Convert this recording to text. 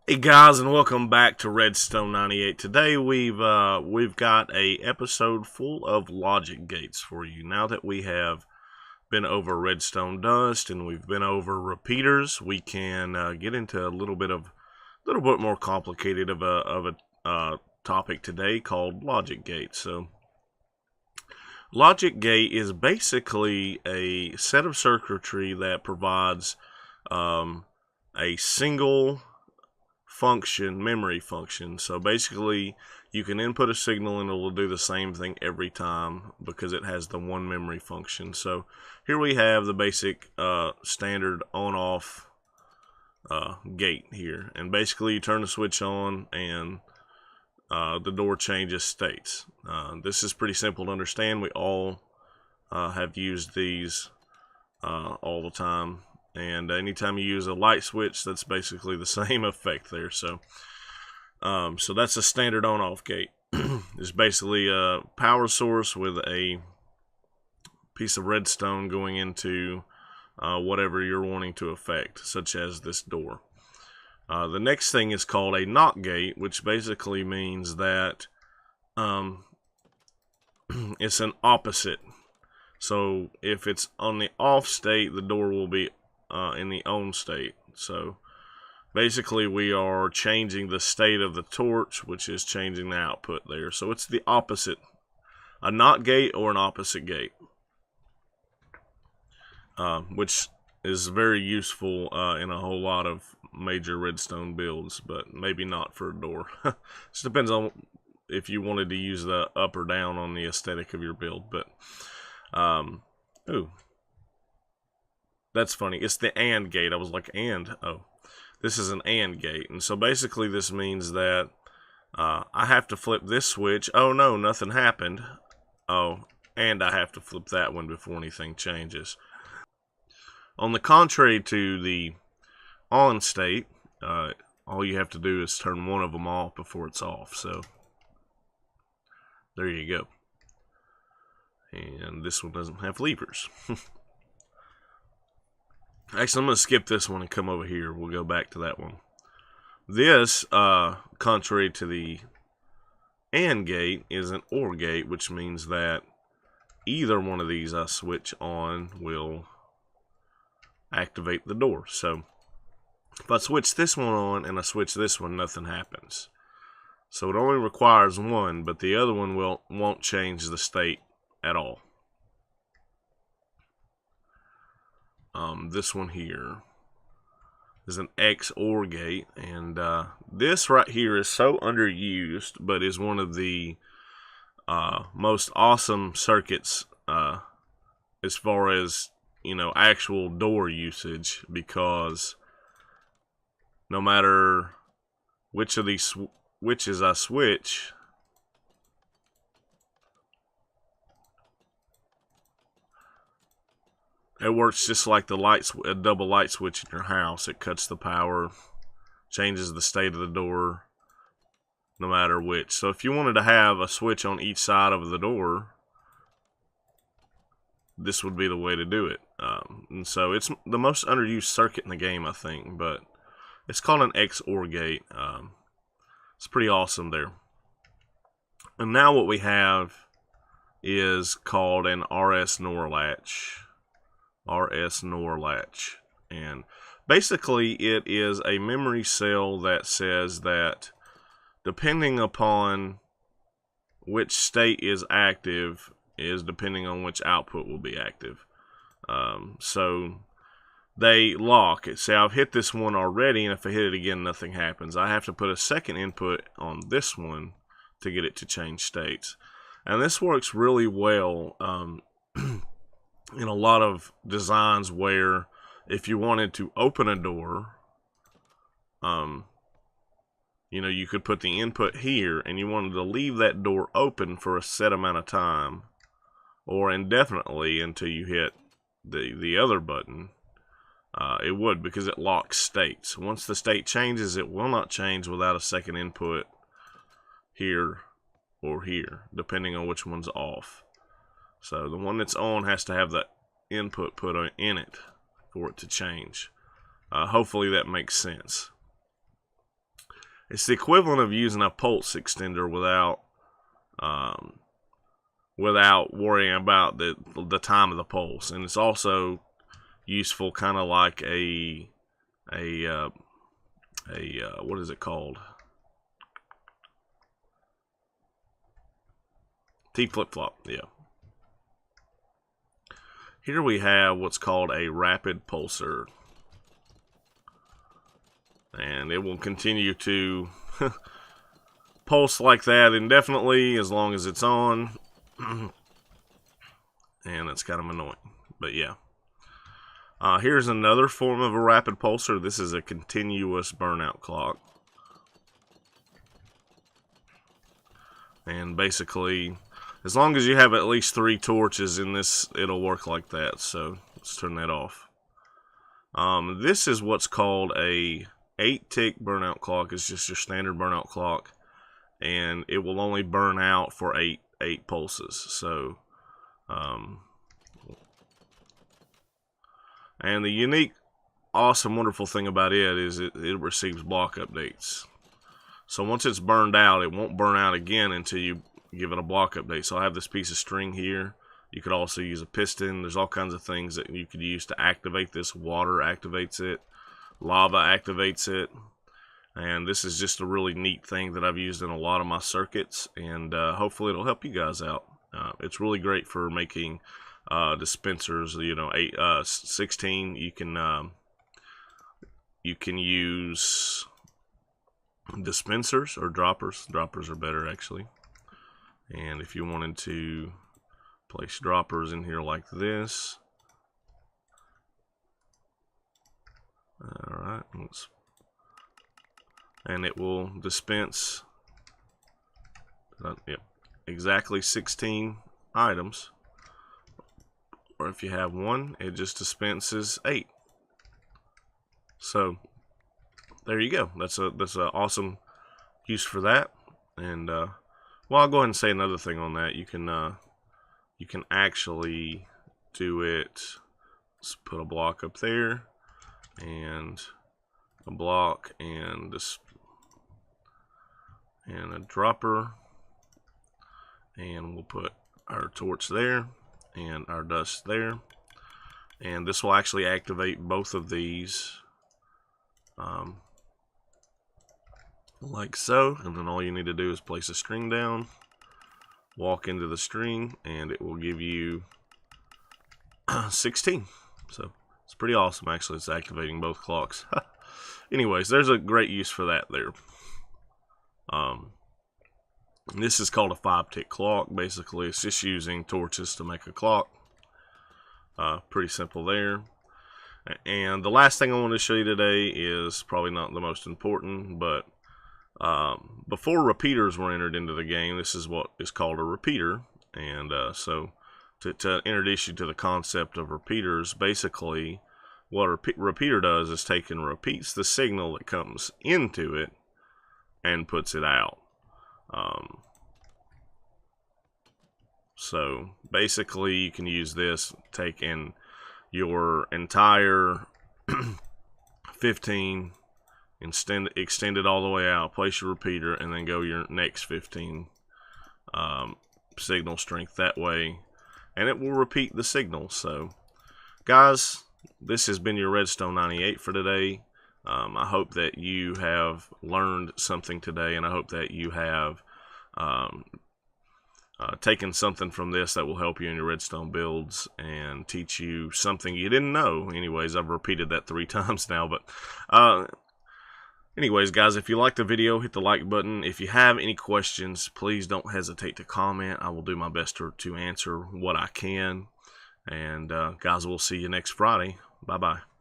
Hey guys, and welcome back to Redstone 98. Today we've got a episode full of logic gates for you. Now that we have been over redstone dust and we've been over repeaters, we can get into a little bit more complicated of a topic today called logic gates. So, logic gate is basically a set of circuitry that provides a single memory function. So basically, you can input a signal and it will do the same thing every time because it has the one memory function. So here we have the basic standard on-off gate here. And basically, you turn the switch on and the door changes states. This is pretty simple to understand. We all have used these all the time. And anytime you use a light switch, that's basically the same effect there. So that's a standard on-off gate. It's basically a power source with a piece of redstone going into whatever you're wanting to affect, such as this door. The next thing is called a NOT gate, which basically means that it's an opposite. So if it's on the off state, the door will be in the on state. So basically we are changing the state of the torch, which is changing the output there. So it's the opposite, a NOT gate or an opposite gate, which is very useful in a whole lot of major redstone builds, but maybe not for a door. Just depends on if you wanted to use the up or down on the aesthetic of your build. But ooh, that's funny. It's the AND gate. I was like, AND? Oh, this is an AND gate. And so basically this means that I have to flip this switch. Oh no, nothing happened. Oh, and I have to flip that one before anything changes. On the contrary to the on state, all you have to do is turn one of them off before it's off. So there you go. And this one doesn't have levers. Actually, I'm going to skip this one and come over here. We'll go back to that one. This, contrary to the AND gate, is an OR gate, which means that either one of these I switch on will activate the door. So if I switch this one on and I switch this one, nothing happens. So it only requires one, but the other one won't change the state at all. This one here is an XOR gate, and this right here is so underused, but is one of the most awesome circuits as far as, you know, actual door usage, because no matter which of these switches I switch, it works just like a double light switch in your house. It cuts the power, changes the state of the door, no matter which. So if you wanted to have a switch on each side of the door, this would be the way to do it. And so it's the most underused circuit in the game, I think, but it's called an XOR gate. It's pretty awesome there. And now what we have is called an RS NOR latch. RS NOR latch. And basically it is a memory cell that says that depending upon which state is active is depending on which output will be active. So they lock it. Say I've hit this one already, and if I hit it again, nothing happens. I have to put a second input on this one to get it to change states. And this works really well in a lot of designs where if you wanted to open a door, you know, you could put the input here and you wanted to leave that door open for a set amount of time or indefinitely until you hit the other button. It would, because it locks states. Once the state changes, it will not change without a second input here or here, depending on which one's off. So the one that's on has to have the input put in it for it to change. Hopefully that makes sense. It's the equivalent of using a pulse extender without worrying about the time of the pulse, and it's also useful, kind of like a what is it called? T flip-flop, yeah. Here we have what's called a rapid pulsar, and it will continue to pulse like that indefinitely as long as it's on. And it's kind of annoying, but yeah. Here's another form of a rapid pulsar. This is a continuous burnout clock, and basically, as long as you have at least 3 torches in this, it'll work like that. So let's turn that off. This is what's called a 8-tick burnout clock. It's just your standard burnout clock, and it will only burn out for 8 pulses. So, and the unique, awesome, wonderful thing about it is it receives block updates. So once it's burned out, it won't burn out again until you give it a block update. So I have this piece of string here. You could also use a piston. There's all kinds of things that you could use to activate this. Water activates it. Lava activates it. And this is just a really neat thing that I've used in a lot of my circuits, and hopefully it'll help you guys out. It's really great for making dispensers. 16. You can use dispensers or droppers. Droppers are better, actually. And if you wanted to place droppers in here like this, alright, and it will dispense exactly 16 items. Or if you have one, it just dispenses 8. So there you go. That's an awesome use for that. And well, I'll go ahead and say another thing on that. You can actually do it. Let's put a block up there, and a block, and this, and a dropper, and we'll put our torch there and our dust there, and this will actually activate both of these like so. And then all you need to do is place a string down, walk into the string, and it will give you 16. So it's pretty awesome, actually. It's activating both clocks. Anyways, there's a great use for that there. This is called a 5-tick clock. Basically, it's just using torches to make a clock. Pretty simple there. And the last thing I want to show you today is probably not the most important, but before repeaters were entered into the game, this is what is called a repeater. And so to introduce you to the concept of repeaters, basically what a repeater does is take and repeats the signal that comes into it and puts it out. So basically you can use this, take in your entire 15, extend it all the way out, place your repeater, and then go your next 15 signal strength that way, and it will repeat the signal. So guys, this has been your Redstone 98 for today. I hope that you have learned something today, and I hope that you have taken something from this that will help you in your Redstone builds and teach you something you didn't know. Anyways, I've repeated that 3 times now, but anyways, guys, if you liked the video, hit the like button. If you have any questions, please don't hesitate to comment. I will do my best to answer what I can. And guys, we'll see you next Friday. Bye-bye.